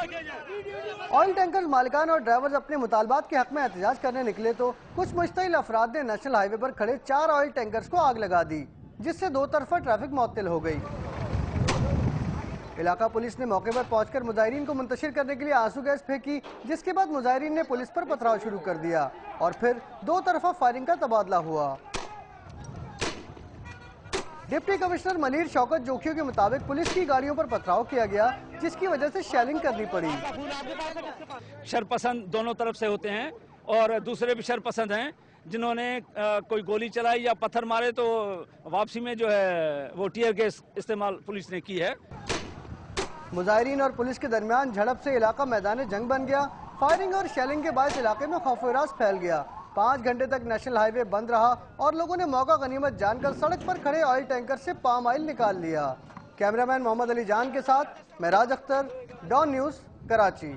Oil tanker मालिकान और drivers अपने मुतालबात के हक में एहतजाज करने निकले तो कुछ मुश्तिल अफराद ने नेशनल हाईवे पर खड़े 4 ऑयल टैंकर्स को आग लगा दी, जिससे दो तरफा ट्रैफिक मुअत्तल हो गई। इलाका पुलिस ने मौके पर पहुंचकर मुजाहिरीन को मुंतशिर करने के लिए आंसू गैस फेंकी, जिसके बाद मुजाहिरीन ने पुलिस पर पथराव शुरू कर दिया और फिर दो तरफा फायरिंग का तबादला हुआ। डिप्टी कमिश्नर मलिर शौकत जोखियों के मुताबिक पुलिस की गाड़ियों पर पथराव किया गया, जिसकी वजह से शेलिंग करनी पड़ी। शरपसंद दोनों तरफ से होते हैं और दूसरे भी शरपसंद हैं, जिन्होंने कोई गोली चलाई या पत्थर मारे तो वापसी में जो है वो टीयर गैस इस्तेमाल पुलिस ने की है। मुजाहिरीन और पुलिस के दरमियान झड़प से इलाका मैदान जंग बन गया। फायरिंग और शेलिंग के बाद इलाके में खौफ-ए-राज फैल गया। 5 घंटे तक नेशनल हाईवे बंद रहा और लोगों ने मौका गनीमत जानकर सड़क पर खड़े ऑयल टैंकर से पाम ऑयल निकाल लिया। कैमरामैन मोहम्मद अली जान के साथ महराज अख्तर, डॉन न्यूज़, कराची।